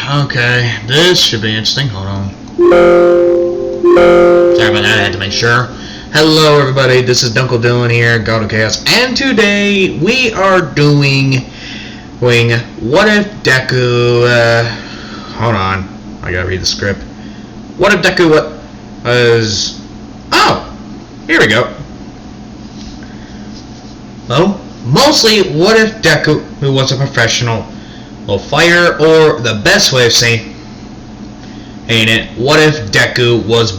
Okay, this should be interesting. Hold on. Sorry about that, I had to make sure. Hello everybody, this is Dunkle Dylan here, God of Chaos, and today we are doing What If Deku, hold on, I gotta read the script. What if Deku was, here we go. Well, mostly, what if Deku, who was a professional fighter, or the best way of saying it, what if Deku was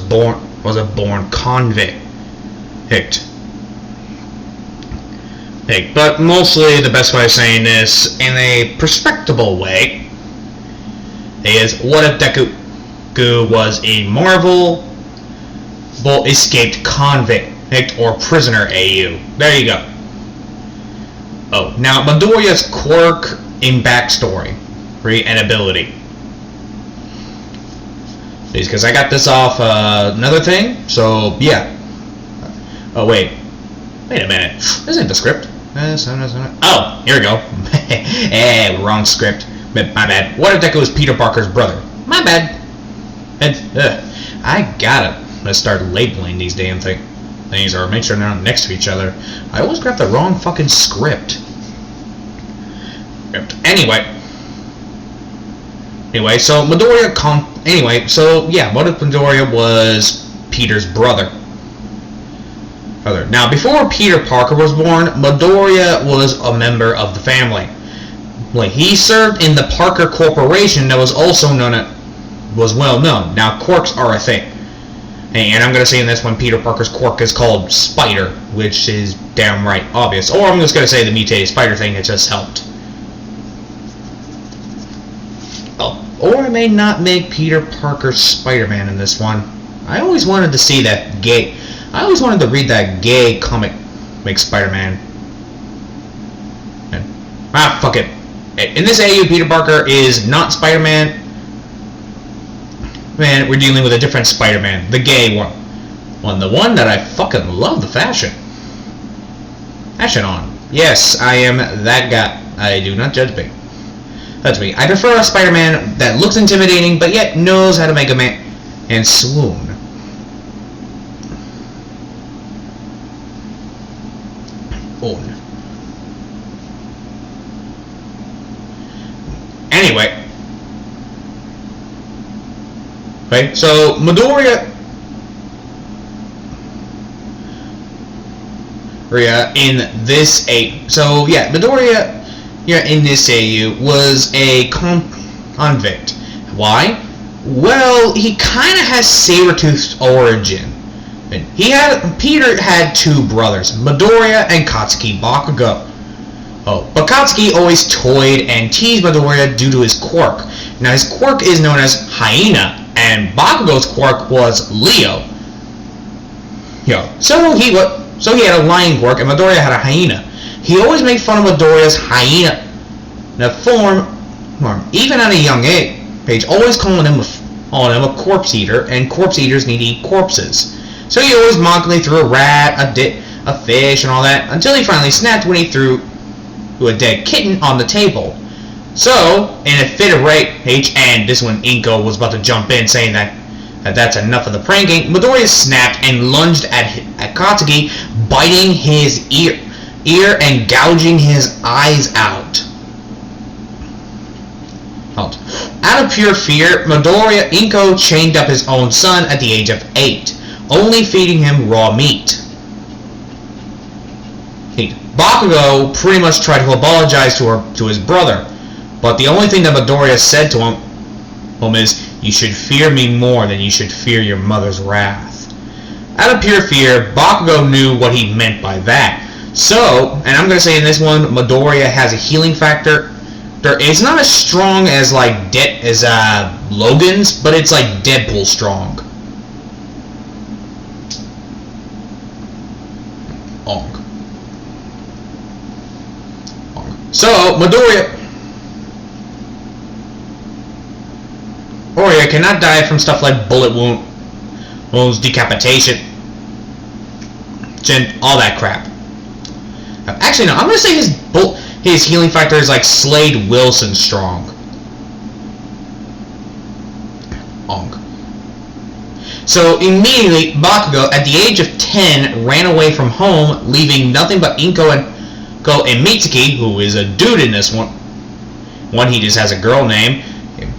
a born convict? But mostly the best way of saying this in a respectable way is what if Deku was a Marvel escaped convict or prisoner AU. There you go. Oh, now Midoriya's quirk in backstory and ability. Because I got this off another thing, so yeah. Oh wait a minute. This isn't the script. Oh, here we go. Wrong script. My bad. What if Deku was Peter Parker's brother? My bad. I gotta start labeling these damn things or make sure they're not next to each other. I always grab the wrong fucking script. Anyway, so Midoriya what if Midoriya was Peter's brother? Now, before Peter Parker was born, Midoriya was a member of the family. He served in the Parker Corporation that was also well known. Now, quirks are a thing. And I'm going to say in this one, Peter Parker's quirk is called Spider, which is downright obvious. Or I'm just going to say the mutated Spider thing, it just helped. Or I may not make Peter Parker Spider-Man in this one. I always wanted to see that gay. I always wanted to read that gay comic make Spider-Man. Fuck it. In this AU, Peter Parker is not Spider-Man. Man, we're dealing with a different Spider-Man. The gay one. The one that I fucking love the fashion. Fashion on. Yes, I am that guy. I do not judge me. That's me. I prefer a Spider-Man that looks intimidating, but yet knows how to make a man and swoon. Anyway. Okay, so Midoriya in this Midoriya in this AU was a convict. Why? Well, he kind of has Sabretooth's origin. Peter had two brothers, Midoriya and Katsuki Bakugo. But Katsuki always toyed and teased Midoriya due to his quirk. Now his quirk is known as Hyena, and Bakugo's quirk was Leo. So he had a lion quirk, and Midoriya had a hyena. He always made fun of Midoriya's hyena form, even at a young age, always calling him a corpse eater, and corpse eaters need to eat corpses. So he always mockingly threw a rat, a fish, and all that, until he finally snapped when he threw a dead kitten on the table. So, in a fit of rage, and this one Inko was about to jump in saying that's enough of the pranking, Midoriya snapped and lunged at Katsuki, biting his ear and gouging his eyes out. Out of pure fear, Inko chained up his own son at the age of 8, only feeding him raw meat. Bakugo pretty much tried to apologize to his brother, but the only thing that Midoriya said to him is, "You should fear me more than you should fear your mother's wrath." Out of pure fear, Bakugo knew what he meant by that. So, and I'm going to say in this one, Midoriya has a healing factor. It's not as strong as Logan's, but it's like Deadpool strong. So, Midoriya cannot die from stuff like bullet wounds, decapitation, all that crap. Actually, no, I'm going to say his healing factor is like Slade Wilson strong. So immediately, Bakugo, at the age of 10, ran away from home, leaving nothing but Inko and Mitsuki, who is a dude in this one. He just has a girl name.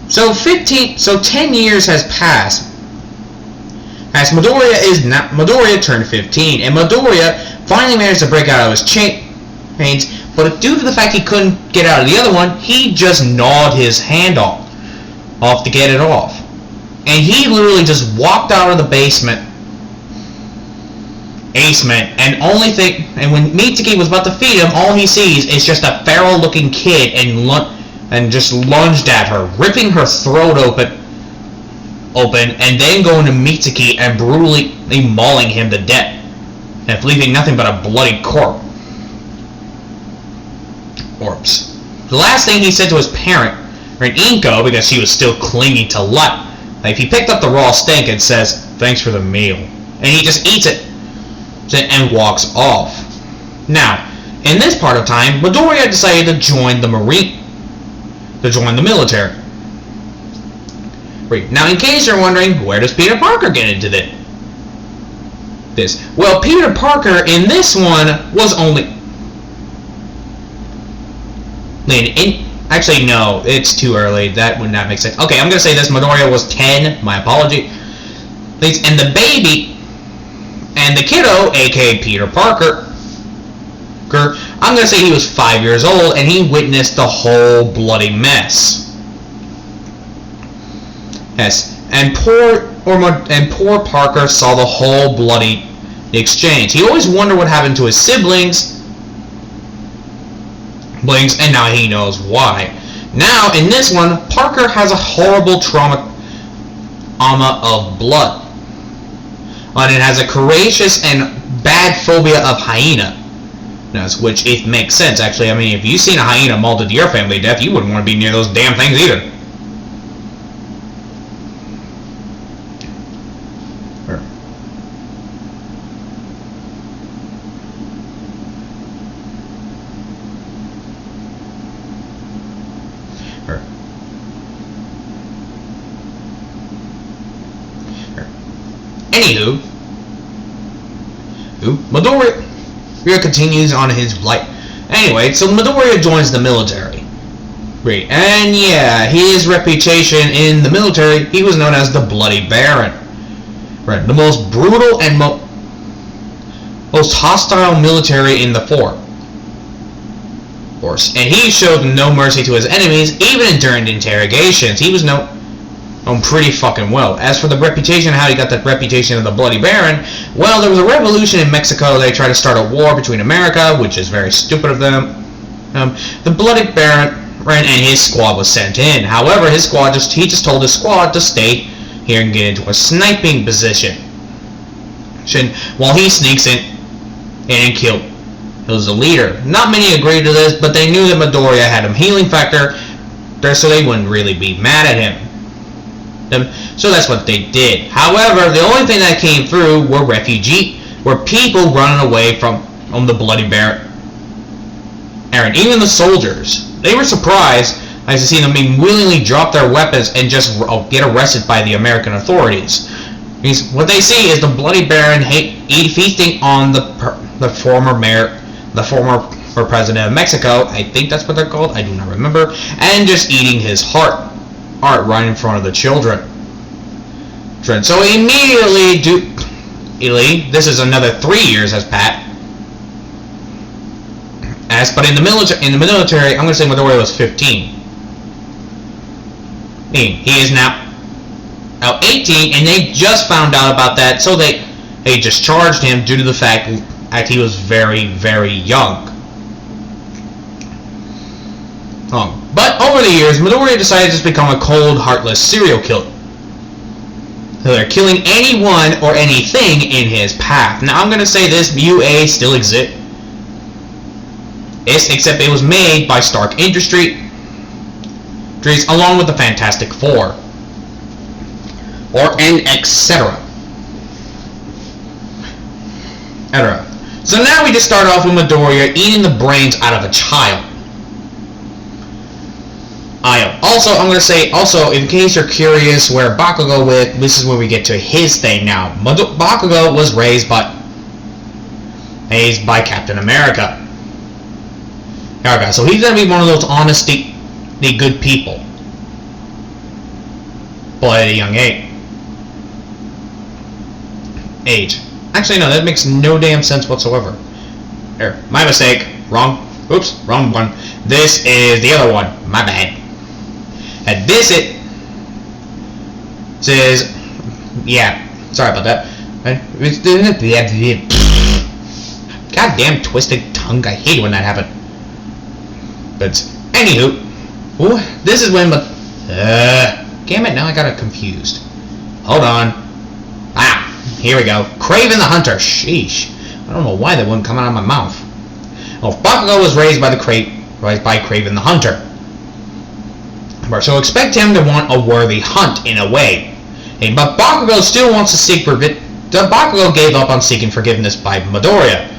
So 10 years has passed. As Midoriya turned 15, and Midoriya finally managed to break out of his chains, but due to the fact he couldn't get out of the other one, he just gnawed his hand off to get it off. And he literally just walked out of the basement, and when Mitsuki was about to feed him, all he sees is just a feral-looking kid and just lunged at her, ripping her throat open, and then going to Mitsuki and brutally mauling him to death, and leaving nothing but a bloody corpse. The last thing he said to his parent, Inko, because she was still clinging to life, he picked up the raw steak and says, "Thanks for the meal," and he just eats it and walks off. Now, in this part of time, Midoriya decided to join the military. Now, in case you're wondering, where does Peter Parker get into this? Well, Peter Parker in this one was only... Actually, no, it's too early. That would not make sense. Okay, I'm going to say this. Midoriya was 10. My apology. And the baby and the kiddo, a.k.a. Peter Parker, I'm going to say he was 5 years old, and he witnessed the whole bloody mess. Yes, and poor Parker saw the whole bloody exchange. He always wondered what happened to his siblings, and now he knows why. Now, in this one, Parker has a horrible trauma of blood, and it has a courageous and bad phobia of hyena. Which it makes sense, actually. I mean, if you've seen a hyena maul to your family to death, you wouldn't want to be near those damn things either. Anywho, Midoriya continues on his flight. Anyway, so Midoriya joins the military. And yeah, his reputation in the military, he was known as the Bloody Baron. The most brutal and most hostile military in the force. And he showed no mercy to his enemies, even during interrogations. He was known pretty fucking well. As for the reputation, how he got that reputation of the Bloody Baron, well, there was a revolution in Mexico. They tried to start a war between America, which is very stupid of them. The Bloody Baron and his squad was sent in. However, he just told his squad to stay here and get into a sniping position while he sneaks in and kills the leader. Not many agreed to this, but they knew that Midoriya had a healing factor, so they wouldn't really be mad at him. So that's what they did. However, the only thing that came through were people running away from the Bloody Baron. Even the soldiers, they were surprised to see them willingly drop their weapons and just get arrested by the American authorities. What they see is the Bloody Baron feasting on the former president of Mexico. I think that's what they're called. I do not remember. And just eating his heart right in front of the children. So immediately, this is another 3 years has passed. But in the military, I'm going to say Midoriya was 15. He is now 18, and they just found out about that, so they discharged him due to the fact that he was very, very young. But over the years, Midoriya decided to become a cold, heartless serial killer. So they're killing anyone or anything in his path. Now I'm going to say this, UA still exists. Except it was made by Stark Industries along with the Fantastic Four. Etc. So now we just start off with Midoriya eating the brains out of a child. Also, I'm gonna say, also, in case you're curious where Bakugo went, this is where we get to his thing now. Bakugo was raised by Captain America. Okay, so he's gonna be one of those honesty, the good people. But at a young age. Actually, no, that makes no damn sense whatsoever. There, my mistake. Wrong. Oops, wrong one. This is the other one. My bad. And this is, yeah, sorry about that. Goddamn twisted tongue. I hate when that happens. But anywho, this is when. Damn it! Now I got it confused. Hold on. Here we go. Kraven the Hunter. Sheesh. I don't know why that wouldn't come out of my mouth. Oh, Bakugo was raised by Kraven the Hunter. So expect him to want a worthy hunt in a way. But Bakugo still wants to seek forgiveness. Bakugo gave up on seeking forgiveness by Midoriya.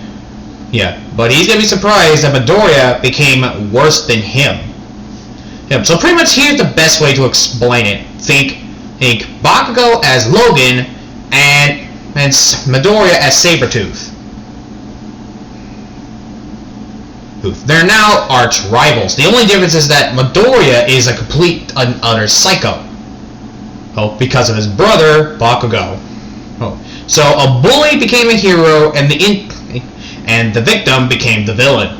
Yeah, but he's gonna be surprised that Midoriya became worse than him. So pretty much here's the best way to explain it. Think Bakugo as Logan and Midoriya as Sabretooth. They're now arch rivals. The only difference is that Midoriya is a complete and utter psycho. Because of his brother Bakugo. So a bully became a hero, and the victim became the villain.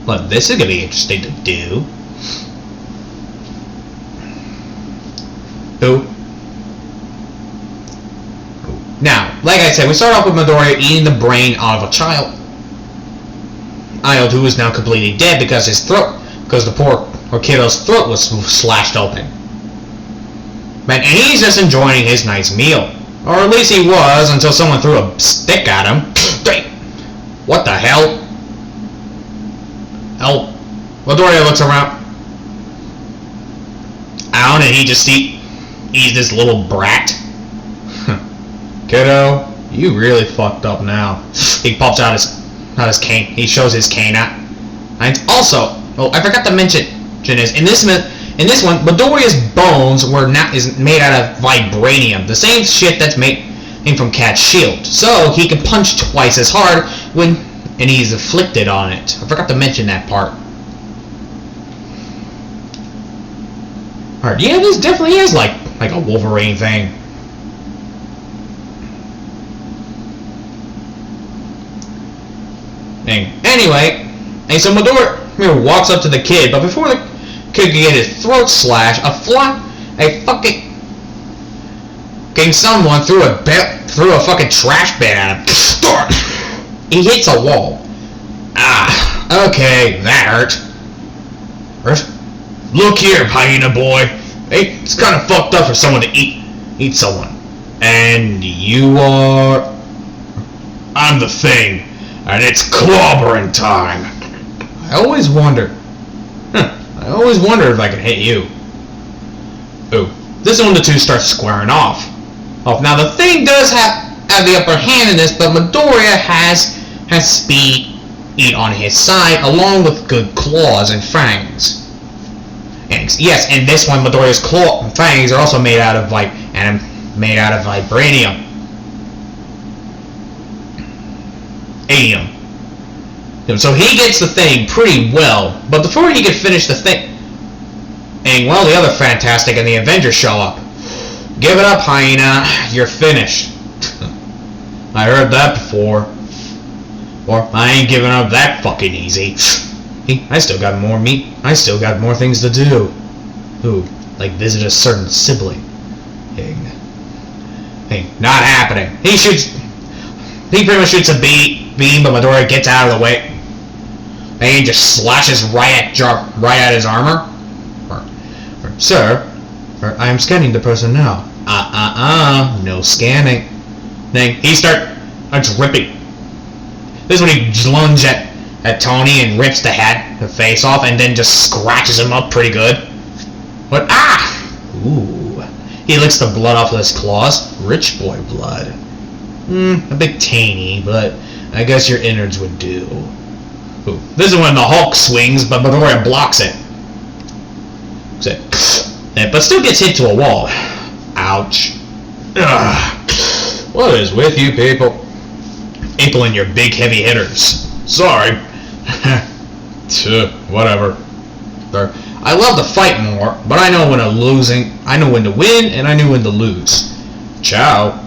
Well, this is gonna be interesting to do. Now, like I said, we start off with Midoriya eating the brain of a child who is now completely dead because the poor kiddo's throat was slashed open. And he's just enjoying his nice meal. Or at least he was, until someone threw a stick at him. What the hell? Midoriya looks around. And he just eats this little brat. Kiddo, you really fucked up now. He pops out his cane. He shows his cane out. And also, I forgot to mention is in this one, Midoriya's bones is made out of vibranium, the same shit that's made from Cat's shield. So he can punch twice as hard and he's afflicted on it. I forgot to mention that part. Alright, yeah, this definitely is like a Wolverine thing. Anyway, so Midoriya walks up to the kid, but before the kid can get his throat slashed, someone threw a fucking trash bin at him. He hits a wall. Okay, that hurt. Look here, hyena boy. Hey, it's kind of fucked up for someone to eat someone. And you are... I'm the Thing. And it's clobbering time. I always wonder if I can hit you. This is when the two start squaring off. Now the Thing does have the upper hand in this, but Midoriya has speed on his side, along with good claws and fangs. And yes, and this one, Midoriya's fangs are also made out of vibranium. So he gets the Thing pretty well, but before he can finish the Thing, the other Fantastic and the Avengers show up. Give it up, hyena. You're finished. I heard that before. Or I ain't giving up that fucking easy. I still got more meat. I still got more things to do. Like visit a certain sibling. Not happening. He pretty much shoots a beam, but Midoriya gets out of the way. And he just slashes right at his armor. Sir, I am scanning the person now. No scanning. Then he starts ripping. This is when he lunges at Tony and rips the face off, and then just scratches him up pretty good. But ooh, he licks the blood off of his claws. Rich boy blood. A bit tainty, but I guess your innards would do. This is when the Hulk swings, but Midoriya blocks it. but still gets hit to a wall. Ouch. Ugh. What is with you people? People and your big heavy hitters. Sorry. Whatever. I love to fight more, but I know when to win and I know when to lose. Ciao.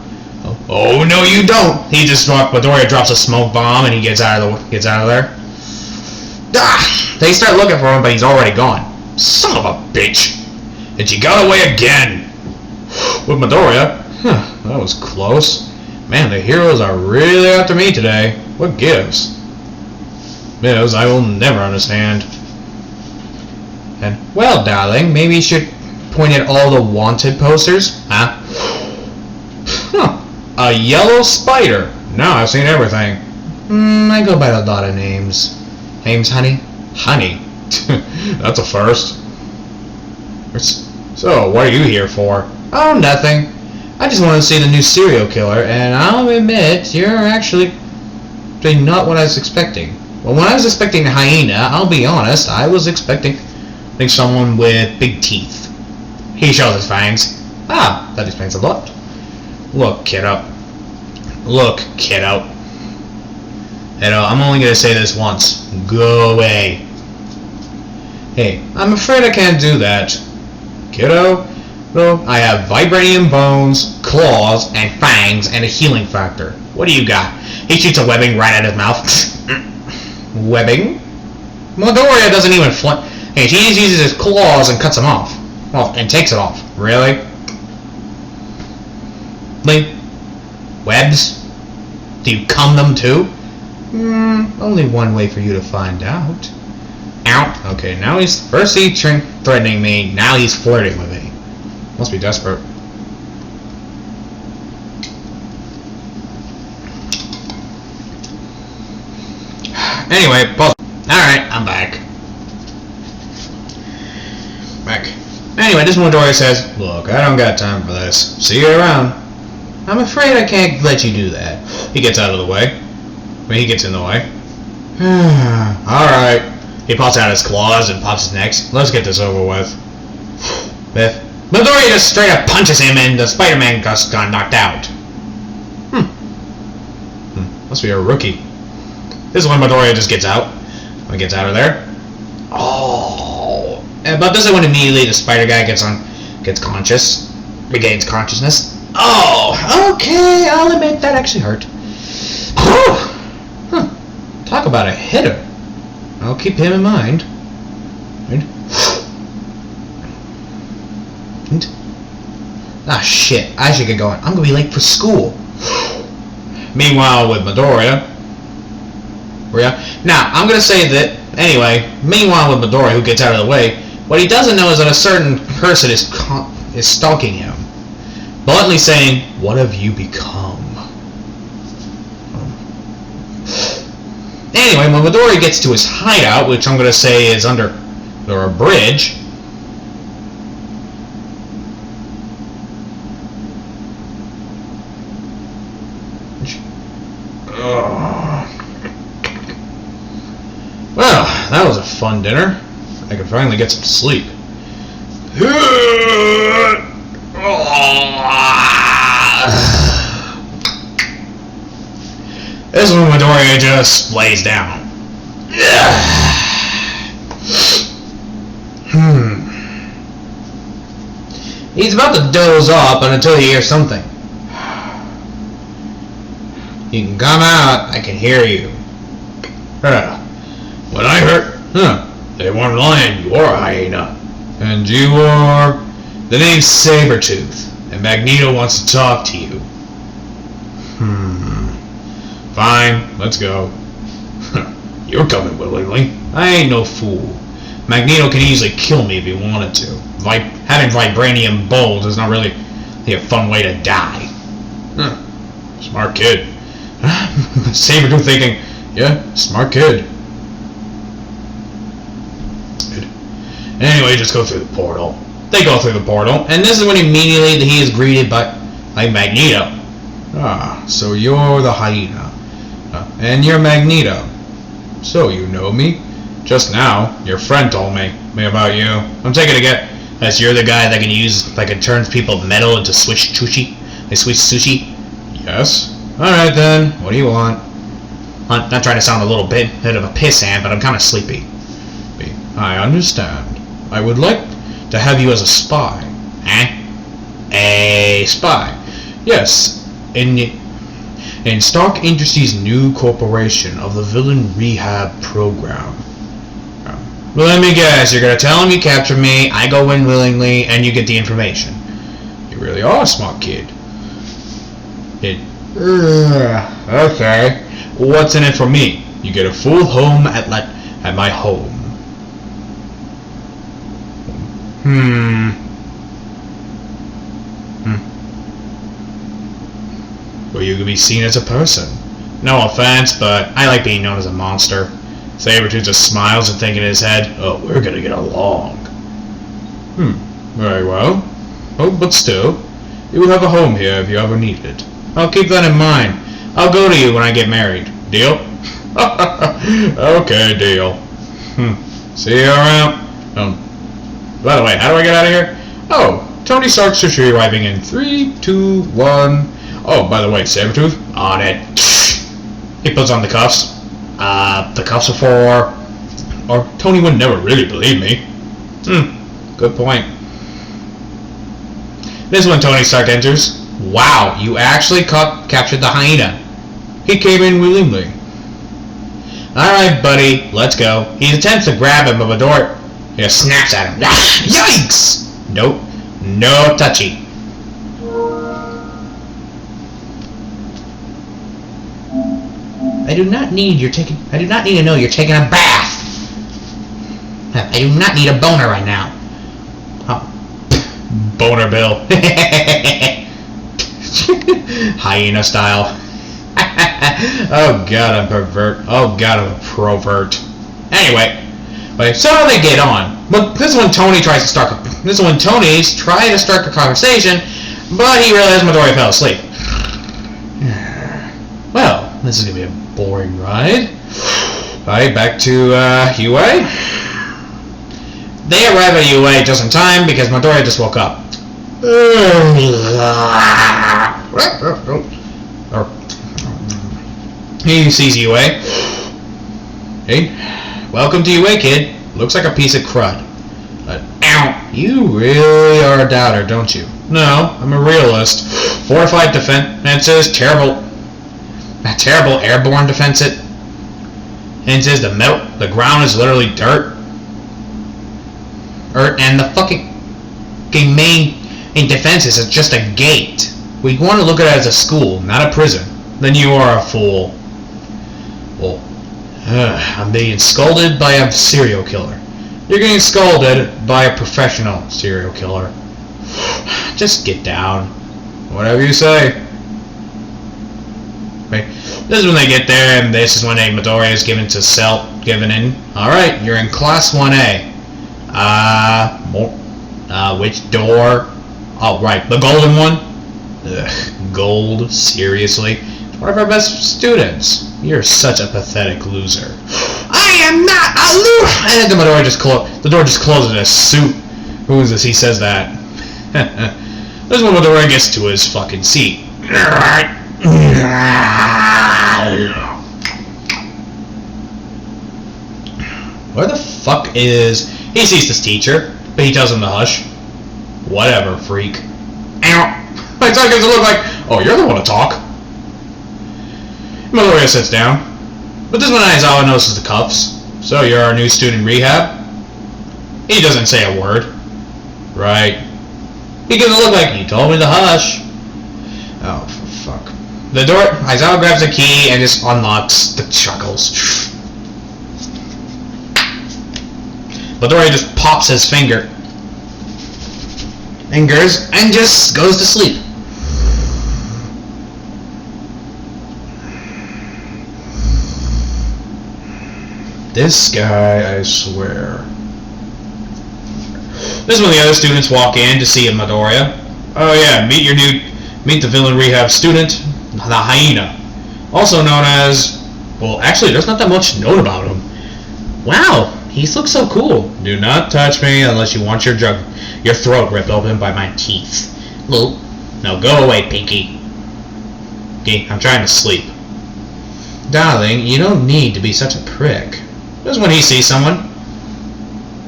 Oh no, you don't. He just Midoriya drops a smoke bomb and he gets out of there. Ah! They start looking for him, but he's already gone. Son of a bitch! And she got away again. With Midoriya. Huh, that was close. Man, the heroes are really after me today. What gives? Yes, I will never understand. And, well, darling, maybe you should point at all the wanted posters, huh? A yellow spider. Now I've seen everything. I go by a lot of names. Names, honey? Honey? That's a first. So, what are you here for? Oh, nothing. I just wanted to see the new serial killer, and I'll admit, you're actually not what I was expecting. Well, when I was expecting a hyena, I'll be honest, I was expecting someone with big teeth. He shows his fangs. Ah, that explains a lot. Look, kiddo. I'm only gonna say this once. Go away. Hey, I'm afraid I can't do that. Kiddo, well, I have vibranium bones, claws, and fangs, and a healing factor. What do you got? He shoots a webbing right at his mouth. Webbing? Midoriya doesn't even flinch. Hey, he just uses his claws and cuts them off. Well, and takes it off. Really? Like, webs? Do you cum them too? Only one way for you to find out. Ow. Okay, now he's threatening me, now he's flirting with me. Must be desperate. Anyway, pause. Alright, I'm back. Anyway, this Midoriya says, look, I don't got time for this. See you around. I'm afraid I can't let you do that. He gets out of the way. He gets in the way. Alright. He pops out his claws and pops his necks. Let's get this over with. Midoriya just straight up punches him and the Spider-Man just got knocked out. Must be a rookie. This is when Midoriya just gets out. When he gets out of there. Oh. But this is when immediately the spider guy regains consciousness. Oh, okay, I'll admit that actually hurt. Talk about a hitter. I'll keep him in mind. Ah, shit, I should get going. I'm gonna be late for school. Meanwhile, with Midoriya. Now, I'm gonna say that, anyway, meanwhile with Midoriya, who gets out of the way, what he doesn't know is that a certain person is stalking him. Bluntly saying, what have you become? Anyway, when Midoriya gets to his hideout, which I'm going to say is under a bridge, well, that was a fun dinner. I can finally get some sleep. This is when Midoriya just lays down. He's about to doze off until he hears something. You can come out, I can hear you. What I heard, they weren't lying, you are a hyena. And you are... The name's Sabretooth, and Magneto wants to talk to you. Fine, let's go. You're coming willingly. I ain't no fool. Magneto can easily kill me if he wanted to. Having vibranium bones is not really a fun way to die. Smart kid. Sabretooth thinking, yeah, smart kid. Good. Anyway, just go through the portal. They go through the portal, and this is when immediately he is greeted by Magneto. Ah, so you're the hyena. And you're Magneto. So you know me? Just now, your friend told me about you. I'm taking As you're the guy that can turn people metal into Swiss sushi? Like Swiss sushi? Yes. Alright then, what do you want? I'm not trying to sound a little bit of a pissant, but I'm kind of sleepy. I understand. I would like to have you as a spy. A spy? Yes. In Stark Industries' new corporation of the Villain Rehab Program. Well, let me guess, you're gonna tell him you captured me, I go in willingly, and you get the information. You really are a smart kid. Okay. What's in it for me? You get a full home at my home. Well, you could be seen as a person. No offense, but I like being known as a monster. Sabretooth just smiles and thinks in his head, oh, we're gonna get along. Very well. Oh, but still, you will have a home here if you ever need it. I'll keep that in mind. I'll go to you when I get married. Deal? Okay, deal. See you around. By the way, how do I get out of here? Oh, Tony Stark's sushi arriving in 3, 2, 1. Oh, by the way, Sabretooth, on it. He puts on the cuffs. The cuffs are for... Or Tony would never really believe me. Good point. This is when Tony Stark enters. Wow, you actually captured the hyena. He came in willingly. Alright, buddy, let's go. He attempts to grab him, but Midoriya snaps at him. Yikes! Nope. No touchy. I do not need to know you're taking a bath. I do not need a boner right now. Oh. Boner Bill. Hyena style. Oh god, I'm pervert. Oh god, I'm a provert. Anyway, so how they get on? But this is when Tony tries to start a conversation, but he realized Midoriya fell asleep. Well, this is gonna be a boring ride. Alright, back to UA. They arrive at UA just in time because Midoriya just woke up. He sees UA. Hey, welcome to UA, kid. Looks like a piece of crud. Ow! You really are a doubter, don't you? No, I'm a realist. Fortified defenses, terrible airborne defenses. The ground is literally dirt. And the fucking main defenses is just a gate. We want to look at it as a school, not a prison. Then you are a fool. Well, I'm being scolded by a serial killer. You're getting scolded by a professional serial killer. Just get down. Whatever you say. Right. This is when they get there, and this is when Midoriya is given in. Alright, you're in class 1A. Which door? Oh, right, the golden one? Ugh, gold? Seriously? One of our best students. You're such a pathetic loser. I am not a loser! And then the door just closes as soon as he says that. This is when Midoriya gets to his fucking seat. Where the fuck is... He sees this teacher, but he tells him to hush. Whatever, freak. Ow! My tongue doesn't look like... Oh, you're the one to talk. Midoriya sits down. But this one Aizawa notices the cuffs. So, you're our new student rehab? He doesn't say a word. Right. He doesn't look like he told me to hush. Oh, for fuck. The door... Aizawa grabs the key and just unlocks the chuckles. Midoriya just pops his fingers and just goes to sleep. This guy, I swear. This is when the other students walk in to see Midoriya. Oh yeah, meet the villain rehab student, the hyena. Also known as... Well, actually, there's not that much known about him. Wow, He looks so cool. Do not touch me unless you want your throat ripped open by my teeth. Well, now go away, Pinky. Okay, I'm trying to sleep. Darling, you don't need to be such a prick. Just when he sees someone.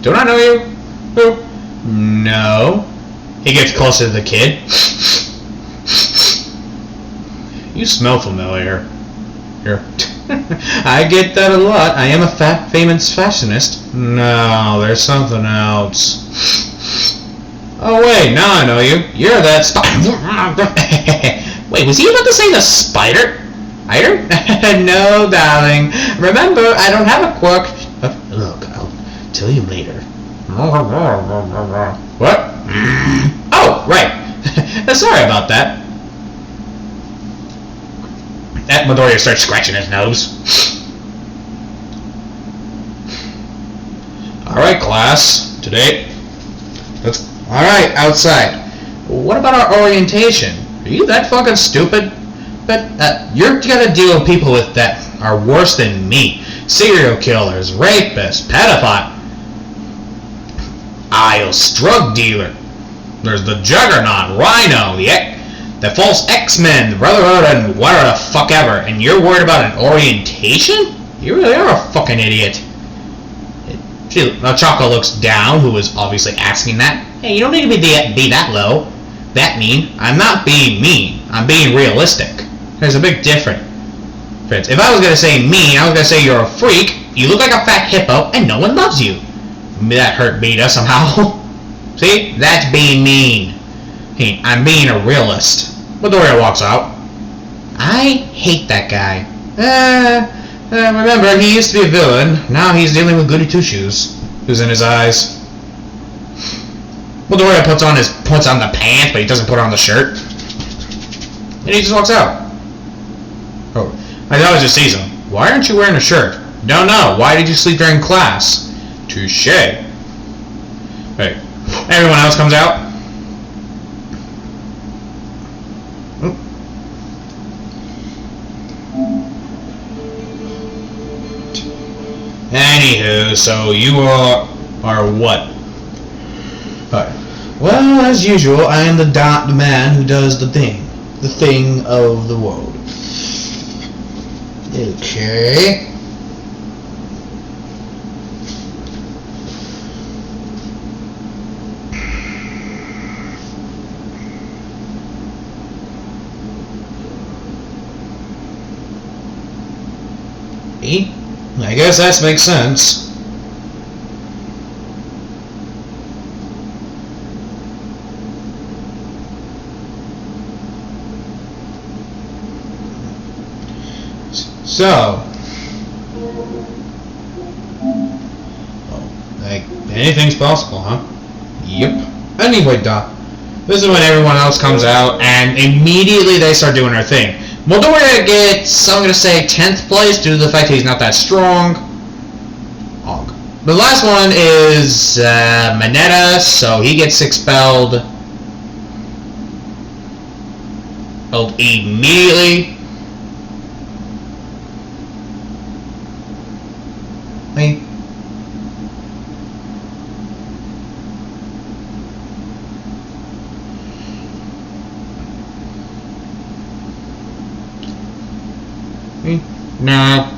Don't I know you? Who? No. He gets closer to the kid. You smell familiar. Here. I get that a lot. I am a famous fashionist. No, there's something else. Oh wait, now I know you. You're that spider. Wait, was he about to say the spider? Spider? No, darling. Remember, I don't have a quirk. Look, I'll tell you later. What? Oh, right. Sorry about that. That Midoriya starts scratching his nose. Alright, class. Today, let's... Alright, outside. What about our orientation? Are you that fucking stupid? But, you're gonna deal with people that are worse than me. Serial killers, rapists, pedophiles, drug dealer. There's the Juggernaut, Rhino, the false X-Men, the Brotherhood, and whatever the fuck ever. And you're worried about an orientation? You really are a fucking idiot. Choco looks down, who was obviously asking that. Hey, you don't need to be that low. That mean. I'm not being mean. I'm being realistic. There's a big difference. If I was going to say mean, I was going to say you're a freak, you look like a fat hippo, and no one loves you. That hurt Beta somehow. See? That's being mean. Hey, I'm being a realist. Midoriya walks out. I hate that guy. Remember, he used to be a villain. Now he's dealing with goody two-shoes. Who's in his eyes. Midoriya puts on the pants, but he doesn't put on the shirt. And he just walks out. Oh, I always just sees him. Why aren't you wearing a shirt? Don't know. Why did you sleep during class? Touche. Hey, everyone else comes out. Anywho, so you are what? Well, as usual, I am the man who does the thing of the world. Okay. I guess that makes sense. So, like, anything's possible, huh? Yep. Anyway, Doc, this is when everyone else comes out, and immediately they start doing their thing. Midoriya gets, I'm going to say, 10th place due to the fact that he's not that strong. The last one is Mineta, so he gets expelled immediately. No.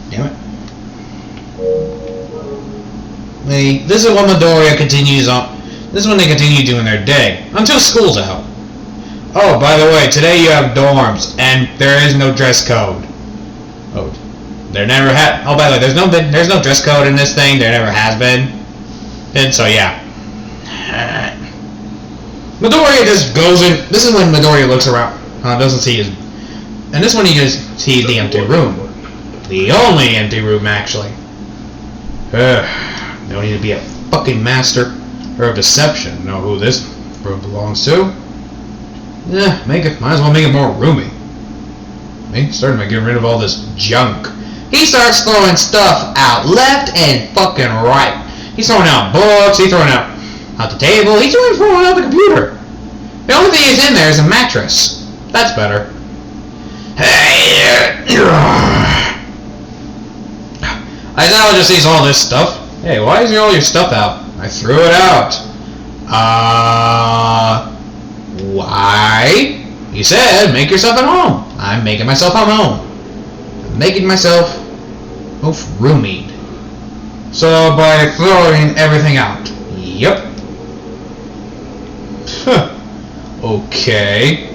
Damn it. This is when Midoriya continues on. This is when they continue doing their day until school's out. Oh, by the way, today you have dorms, and there is no dress code. Oh, there never had. Oh, by the way, there's no dress code in this thing. There never has been. And so yeah. Midoriya just goes in. This is when Midoriya looks around. Doesn't see his. And this one he just sees the empty room. The only empty room, actually. Don't need to be a fucking master or of deception. Know who this room belongs to? Yeah, might as well make it more roomy. Starting by getting rid of all this junk. He starts throwing stuff out left and fucking right. He's throwing out books. He's throwing out the table. He's even throwing out the computer. The only thing is in there is a mattress. That's better. Hey, I now just sees all this stuff. Hey, why is all your stuff out? I threw it out. Why? You said make yourself at home. I'm making myself at home. I'm making myself roomied. So by throwing everything out. Yep. Okay.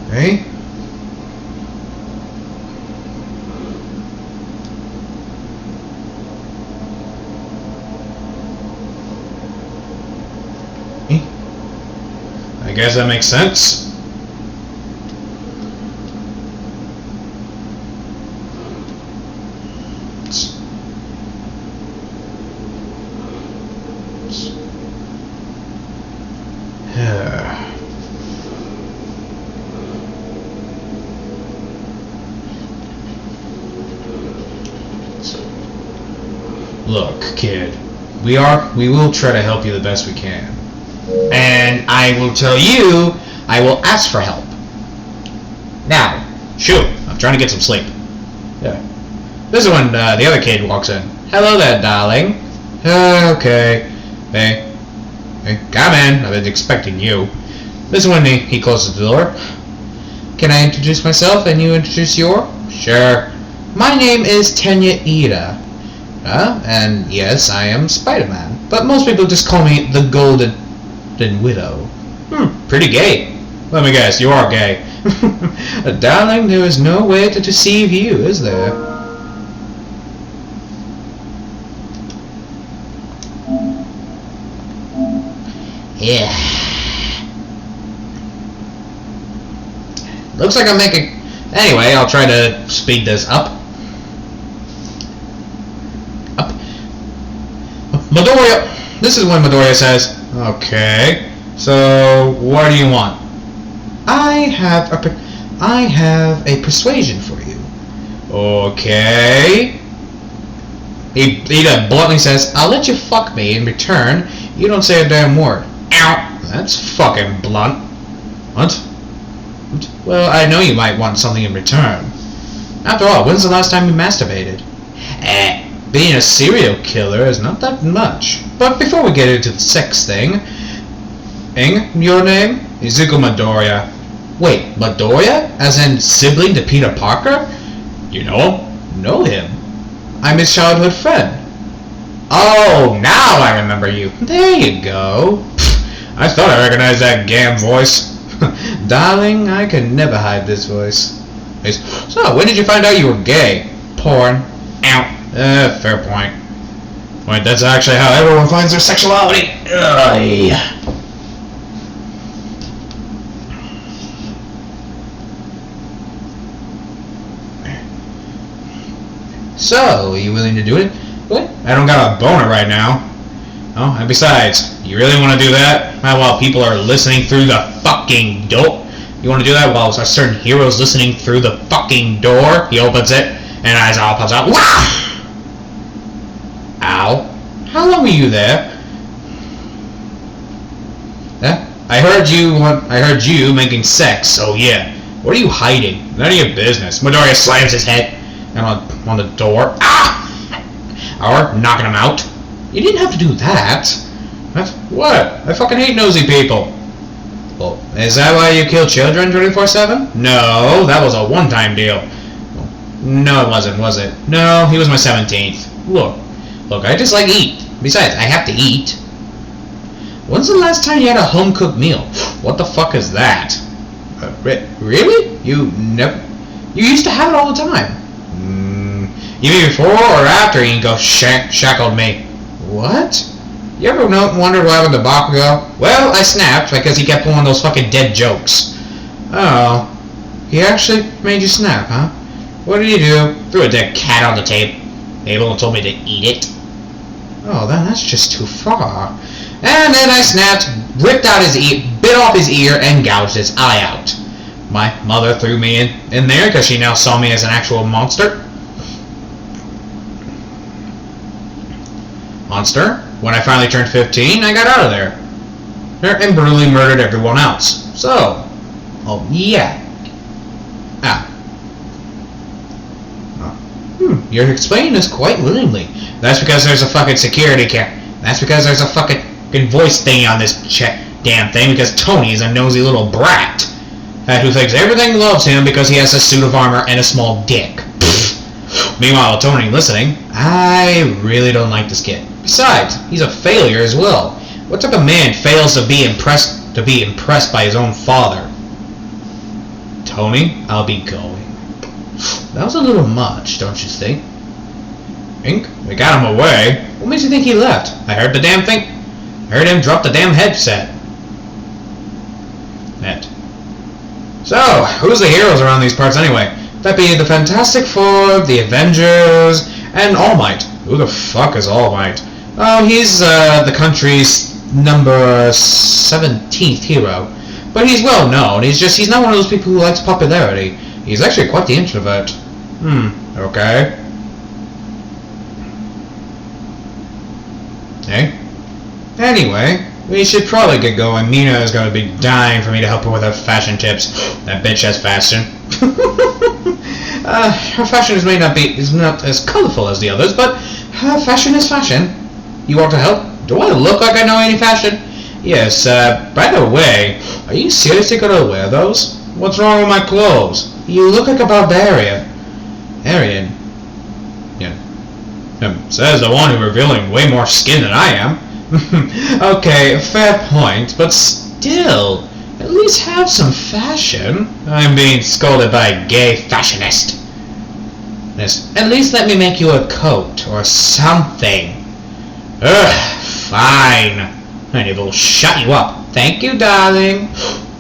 Okay. I guess that makes sense. Look, kid, we will try to help you the best we can. And I will tell you, I will ask for help. Now, shoot, I'm trying to get some sleep. Yeah. This is when the other kid walks in. Hello there, darling. Okay. Hey, come in. I've been expecting you. This is when he closes the door. Can I introduce myself and you introduce your? Sure. My name is Tenya Ida. And yes, I am Spider-Man. But most people just call me the Golden Widow. Pretty gay. Let me guess, you are gay. Darling, there is no way to deceive you, is there? Yeah. Looks like I'm making... Anyway, I'll try to speed this up. Midoriya! This is when Midoriya says, okay, so what do you want? I have a persuasion for you. Okay. He bluntly says, I'll let you fuck me in return. You don't say a damn word. Ow! That's fucking blunt. What? Well, I know you might want something in return. After all, when's the last time you masturbated? Being a serial killer is not that much. But before we get into the sex thing, your name? Izuku Midoriya. Wait, Midoriya? As in sibling to Peter Parker? You know him? Know him? I'm his childhood friend. Oh, now I remember you. There you go. I thought I recognized that damn voice. Darling, I can never hide this voice. So, when did you find out you were gay? Porn. Ow. Fair point. Wait, that's actually how everyone finds their sexuality. So, are you willing to do it? What? I don't got a boner right now. Oh, and besides, you really want to do that? While people are listening through the fucking door? You want to do that while a certain hero's listening through the fucking door? He opens it, and eyes all pops out. Wah! Ow. How long were you there? I heard you making sex, so yeah. What are you hiding? None of your business. Midoriya slams his head on the door. Ah! Or knocking him out. You didn't have to do that. What? I fucking hate nosy people. Well, is that why you kill children 24/7? No, that was a one-time deal. No, it wasn't, was it? No, he was my 17th. Look, I just like eat. Besides, I have to eat. When's the last time you had a home-cooked meal? What the fuck is that? Really? You used to have it all the time. You mean before or after Inko shackled me? What? You ever wondered what happened to Bakugo? Well, I snapped because he kept pulling those fucking dead jokes. Oh. He actually made you snap, huh? What did you do? Threw a dead cat on the table and told me to eat it. Oh, that's just too far. And then I snapped, ripped out his ear, bit off his ear, and gouged his eye out. My mother threw me in there because she now saw me as an actual monster. When I finally turned 15, I got out of there. And brutally murdered everyone else. So, oh yeah. You're explaining this quite willingly. That's because there's a fucking security cam. That's because there's a fucking voice thingy on this damn thing, because Tony is a nosy little brat who thinks everything loves him because he has a suit of armor and a small dick. Meanwhile, Tony listening, I really don't like this kid. Besides, he's a failure as well. What type of man fails to be impressed by his own father? Tony, I'll be going. That was a little much, don't you think? Ink? We got him away. What makes you think he left? I heard the damn thing. I heard him drop the damn headset. So, who's the heroes around these parts anyway? That be the Fantastic Four, the Avengers, and All Might. Who the fuck is All Might? Oh, he's the country's number 17th hero. But he's well known. He's not one of those people who likes popularity. He's actually quite the introvert. Okay. Hey? Anyway, we should probably get going. Mina is going to be dying for me to help her with her fashion tips. That bitch has fashion. Her fashion is not as colorful as the others, but her fashion is fashion. You want to help? Do I look like I know any fashion? Yes, by the way, are you seriously gonna wear those? What's wrong with my clothes? You look like a barbarian. Aryan? Yeah. Says the one who's revealing way more skin than I am. Okay, fair point, but still, at least have some fashion. I'm being scolded by a gay fashionist. Yes, at least let me make you a coat or something. Ugh, fine. I will shut you up. Thank you, darling.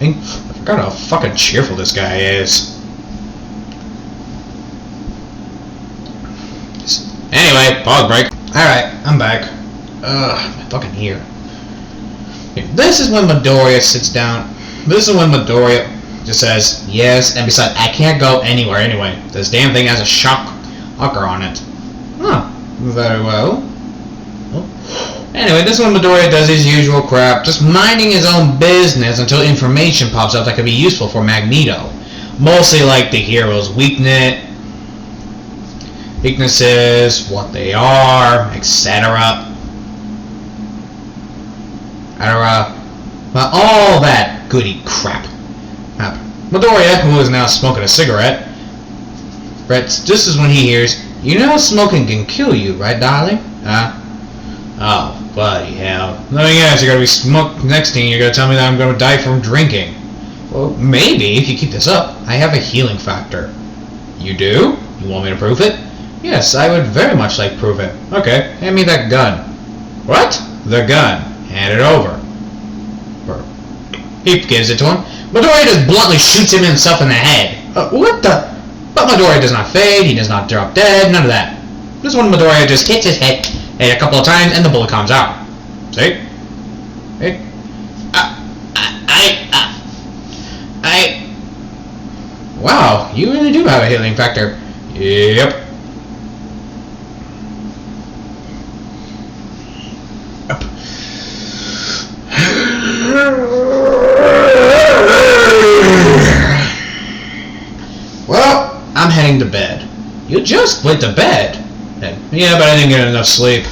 I forgot how fucking cheerful this guy is. Anyway, pause break. Alright, I'm back. Ugh, my fucking ear. This is when Midoriya sits down. This is when Midoriya just says, yes, and besides, I can't go anywhere anyway. This damn thing has a shocker on it. Huh, very well. Anyway, this one Midoriya does his usual crap, just minding his own business until information pops up that could be useful for Magneto. Mostly like the hero's weaknesses, what they are, etc. Well, all that goody crap. Midoriya, who is now smoking a cigarette, this is when he hears, you know smoking can kill you, right, darling? Oh, bloody hell. Let me guess, you're gonna be smoked next thing, you're gonna tell me that I'm gonna die from drinking. Well, maybe, if you keep this up. I have a healing factor. You do? You want me to prove it? Yes, I would very much like to prove it. Okay, hand me that gun. What? The gun. Hand it over. He gives it to him. Midoriya just bluntly shoots him himself in the head. What the? But Midoriya does not fade, he does not drop dead, none of that. This one Midoriya just hits his head a couple of times and the bullet comes out. See? Hey? Wow, you really do have a healing factor. Yep. Well, I'm heading to bed. You just went to bed? Yeah, but I didn't get enough sleep.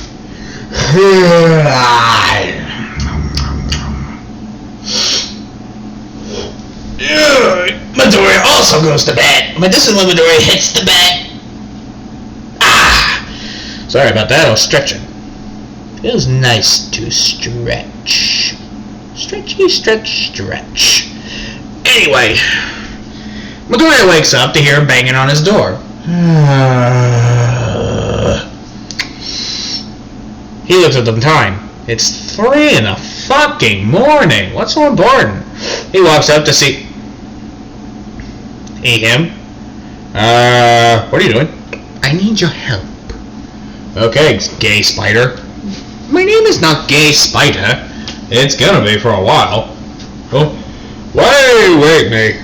Midoriya also goes to bed. But this is when Midoriya hits the bed. Sorry about that, I was stretching. Feels nice to stretch. Stretchy, stretch, stretch. Anyway, Midoriya wakes up to hear banging on his door. He looks at the time. It's 3 in the fucking morning. What's so important? He walks up to see him. What are you doing? I need your help. Okay, gay spider. My name is not Gay Spider. It's gonna be for a while. Oh, wait me.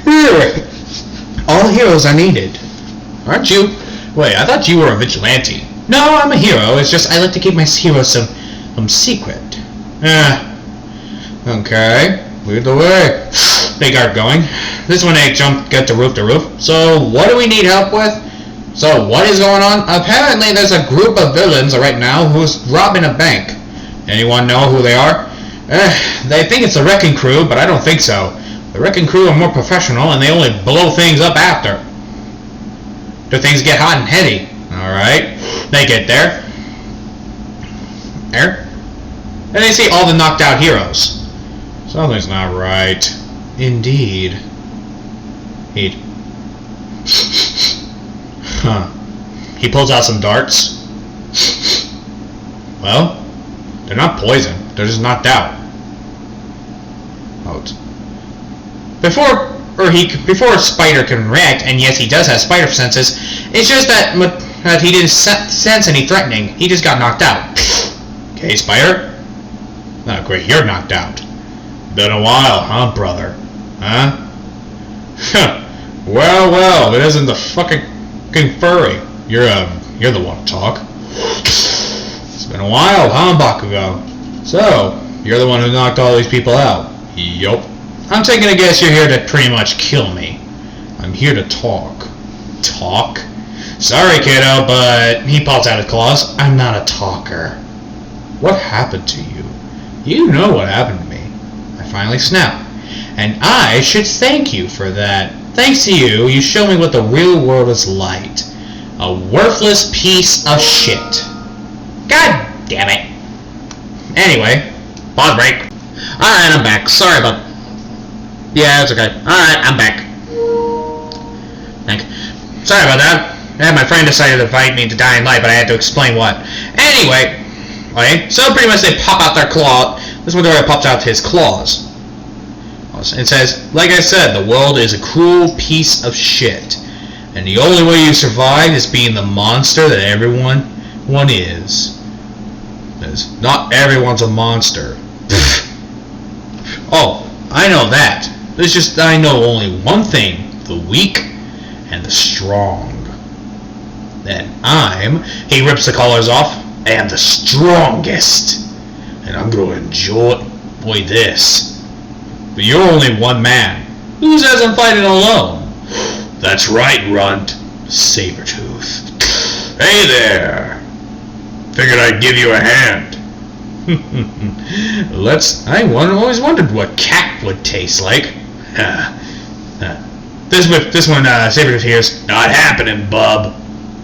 All heroes are needed. Aren't you? Wait, I thought you were a vigilante. No, I'm a hero. It's just I like to keep my heroes some secret. Okay. Lead the way. They got going. This one ain't get to roof. So, what do we need help with? So what is going on? Apparently there's a group of villains right now who's robbing a bank. Anyone know who they are? They think it's the Wrecking Crew, but I don't think so. The Wrecking Crew are more professional and they only blow things up after things get hot and heady. Alright, they get there. And they see all the knocked out heroes. Something's not right. Indeed. Huh. He pulls out some darts. Well, they're not poisoned. They're just knocked out. Before Spider can react, and yes, he does have spider senses, it's just that he didn't sense any threatening. He just got knocked out. Okay, Spider? Oh, great, you're knocked out. Been a while, huh, brother? Huh? Well, it isn't the fucking furry. You're the one to talk. It's been a while, huh, Bakugo? So, you're the one who knocked all these people out. Yup. I'm taking a guess you're here to pretty much kill me. I'm here to talk. Talk? Sorry, kiddo, but he pops out his claws. I'm not a talker. What happened to you? You know what happened to me. I finally snapped. And I should thank you for that. Thanks to you, you show me what the real world is like. A worthless piece of shit. God damn it. Anyway, pause break. Alright, I'm back. Sorry about... Yeah, it's okay. Alright, I'm back. Sorry about that. My friend decided to invite me to Die in Light, but I had to explain what. Anyway, so pretty much they pop out their claw. This Midoriya pops out his claws. It says, like I said, the world is a cruel piece of shit. And the only way you survive is being the monster that everyone is. Not everyone's a monster. Oh, I know that. It's just I know only one thing. The weak and the strong. Then he rips the collars off, I am the strongest. And I'm going to enjoy this. But you're only one man. Who says I'm fighting alone? That's right, Runt. Sabretooth. Hey there. Figured I'd give you a hand. I always wondered what cat would taste like. This one, Sabretooth hears, not happening, bub.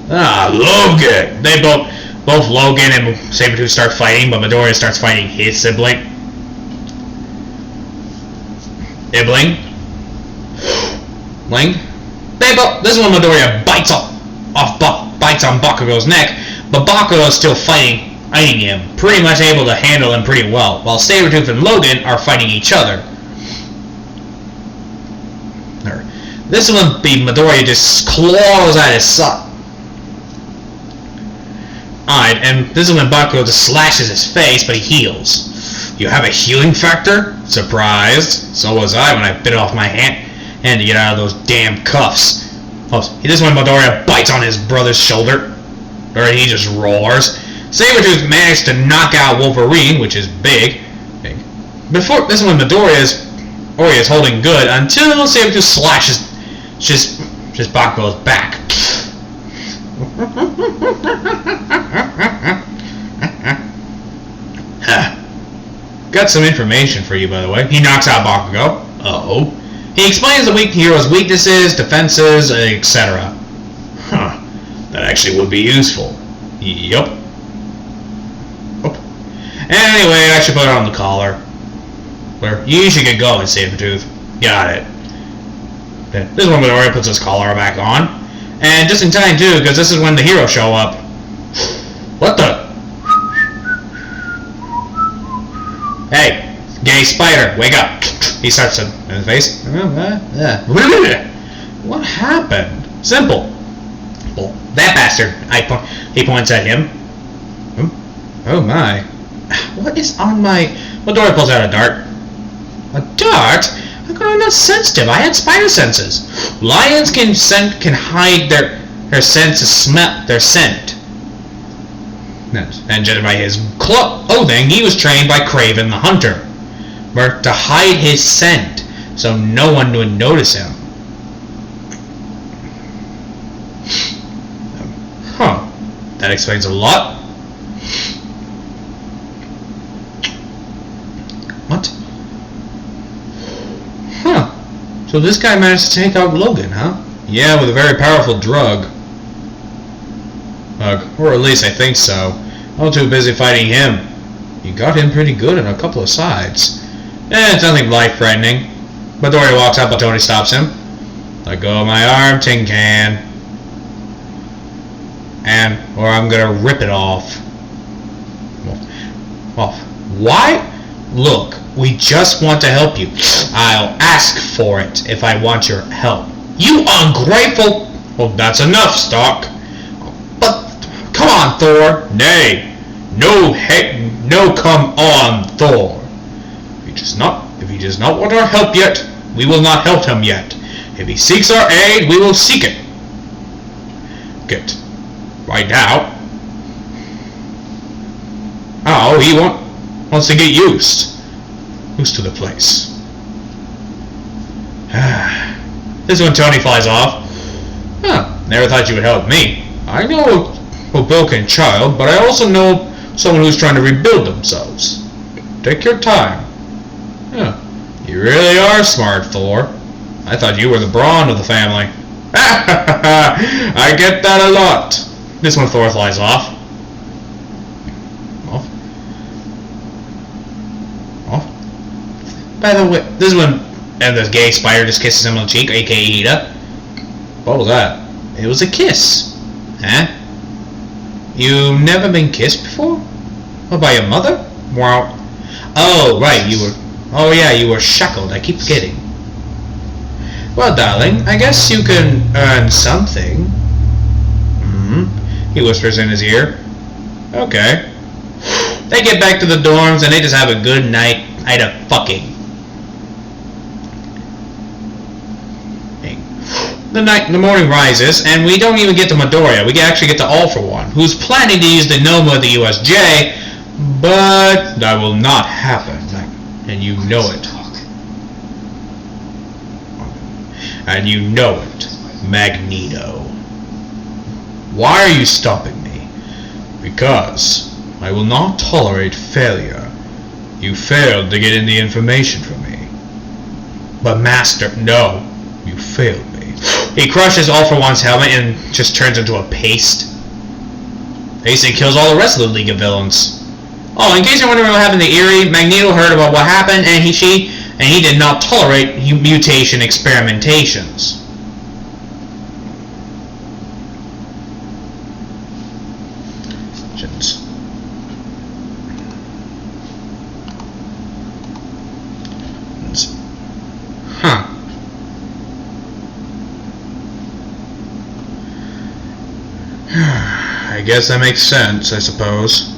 Logan. They both Logan and Sabretooth start fighting, but Midoriya starts fighting his sibling. Ibling. This one Midoriya bites on Bakugo's neck, but Bakugo is still fighting him, pretty much able to handle him pretty well, while Sabretooth and Logan are fighting each other. This one Midoriya just claws at his son. And this is when Bakugo just slashes his face, but he heals. You have a healing factor? Surprised. So was I when I bit off my hand to get out of those damn cuffs. This one Midoriya bites on his brother's shoulder. Or he just roars. Sabretooth managed to knock out Wolverine, which is big. Before this one Midoriya is holding good until Sabretooth slashes just Bakugo's back. Got some information for you, by the way. He knocks out Bakugo. Oh. He explains the hero's weaknesses, defenses, etc. That actually would be useful. Yup. Anyway, I should put it on the collar. Where you should get going, Sabretooth. Got it. This is when Midoriya puts his collar back on. And just in time, too, because this is when the heroes show up. What the? Hey, gay spider, wake up. He starts in his face. What happened? Simple. Well, that bastard. He points at him. Oh my. What is on my... Midoriya pulls out a dart. A dart? How come I'm not sensitive? I had spider senses. Lions can hide their scent to smell their scent. And judged by his clothing, he was trained by Kraven the Hunter, to hide his scent, so no one would notice him. That explains a lot. What? Huh. So this guy managed to take out Logan, huh? Yeah, with a very powerful drug. Or at least I think so. I'm too busy fighting him. You got him pretty good on a couple of sides. It's nothing life-threatening. Midoriya walks up, but Tony stops him. Let go of my arm, tin can. Or I'm gonna rip it off. Well, why? Look, we just want to help you. I'll ask for it if I want your help. You ungrateful! Well, that's enough, Stark. But, come on, Thor. Nay. No, no, come on, Thor. If he does not want our help yet, we will not help him yet. If he seeks our aid, we will seek it. Good. Right now. Oh, he wants to get used to the place. This is when Tony flies off. Huh, never thought you would help me. I know a broken child, but I also know someone who's trying to rebuild themselves. Take your time. Yeah, you really are smart, Thor. I thought you were the brawn of the family. I get that a lot. This one Thor flies off. By the way, this one, and the gay spider just kisses him on the cheek, aka Ida. What was that? It was a kiss. Huh? You've never been kissed before? What, by your mother? Wow. Oh, right, you were... Oh, yeah, you were shackled. I keep forgetting. Well, darling, I guess you can earn something. He whispers in his ear. Okay. They get back to the dorms, and they just have a good night of fucking. The morning rises, and we don't even get to Midoriya. We actually get to All For One, who's planning to use the Noma of the USJ, but that will not happen, and you know it. And you know it, Magneto. Why are you stopping me? Because I will not tolerate failure. You failed to get in the information from me. But Master, no, you failed me. He crushes All For One's helmet and just turns into a paste. Basically kills all the rest of the League of Villains. Oh, in case you're wondering what happened to Eerie, Magneto heard about what happened, and he did not tolerate mutation experimentations. Huh. I guess that makes sense, I suppose.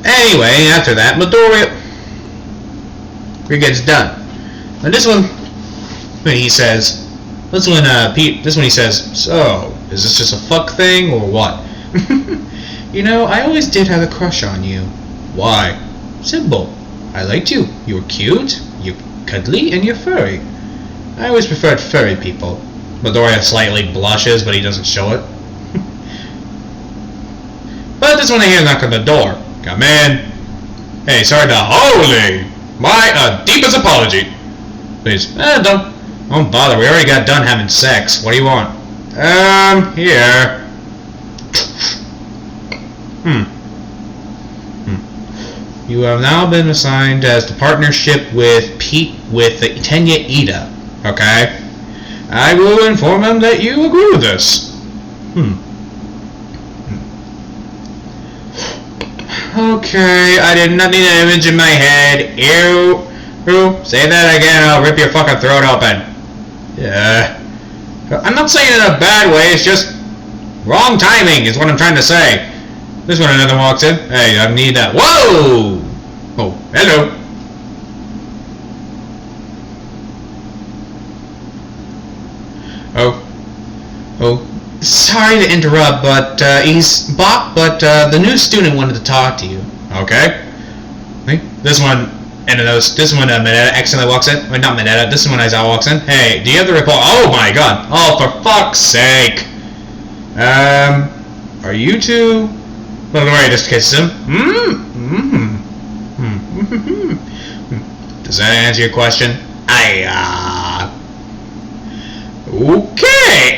Anyway, after that, Midoriya gets done. And this one, when he says, he says, so, is this just a fuck thing, or what? You know, I always did have a crush on you. Why? Simple. I liked you. You were cute, you're cuddly, and you're furry. I always preferred furry people. Midoriya slightly blushes, but he doesn't show it. But this one I hear a knock on the door. Come in. Hey, sorry to holy. My deepest apology. Please, don't bother. We already got done having sex. What do you want? Here. You have now been assigned as the partnership with Tenya Ida. Okay? I will inform him that you agree with this. Okay, I did not need an image in my head. Ew. Say that again, I'll rip your fucking throat open. Yeah. I'm not saying it in a bad way, it's just wrong timing is what I'm trying to say. This one another walks in. Hey, I need that. Whoa! Oh, hello. Oh. Sorry to interrupt, but he's Bach, but the new student wanted to talk to you. Okay. This one And then this is when Mineta accidentally walks in. Well, not Mineta, this is when Aizawa walks in. Hey, do you have the report? Oh my god. Oh, for fuck's sake. Are you two? Well, Midoriya just kisses him. Does that answer your question? Okay.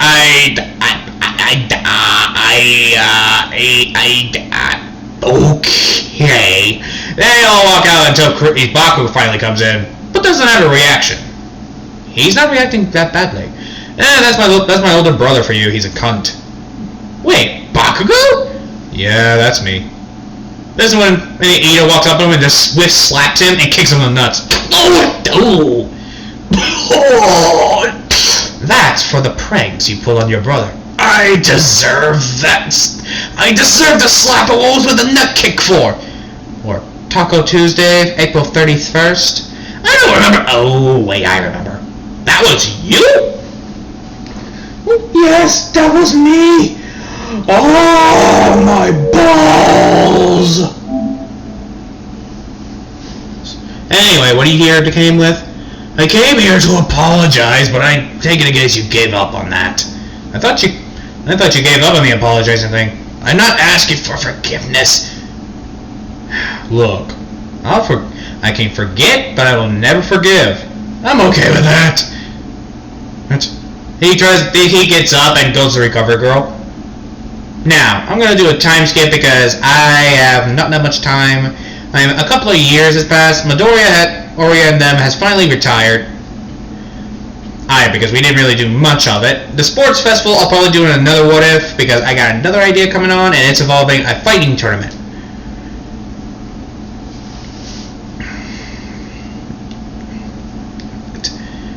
Okay. They all walk out until Baku finally comes in, but doesn't have a reaction. He's not reacting that badly. That's my older brother for you. He's a cunt. Wait, Bakugo? Yeah, that's me. This is when Ida walks up to him and just swift slaps him and kicks him in the nuts. Oh! That's for the pranks you pull on your brother. I deserve that. I deserve to slap a wolf with a nut kick for. Or Taco Tuesday, April 31st. I don't remember. Oh, wait, I remember. That was you? Yes, that was me. Oh, my balls. Anyway, what are you here to came with? I came here to apologize, but I take it against you gave up on that. I thought you gave up on the apologizing thing. I'm not asking for forgiveness. Look, I can forget, but I will never forgive. I'm okay with that. He gets up and goes to the recovery girl. Now, I'm gonna do a time skip because I have not that much time. A couple of years has passed. Midoriya and them has finally retired. Because we didn't really do much of it. The sports festival, I'll probably do another what if because I got another idea coming on and it's involving a fighting tournament.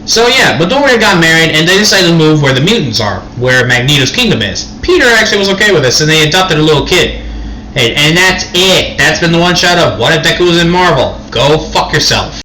So yeah, Midoriya got married and they decided to move where the mutants are, where Magneto's kingdom is. Peter actually was okay with this and they adopted a little kid. And that's it. That's been the one shot of What If Deku was in Marvel. Go fuck yourself.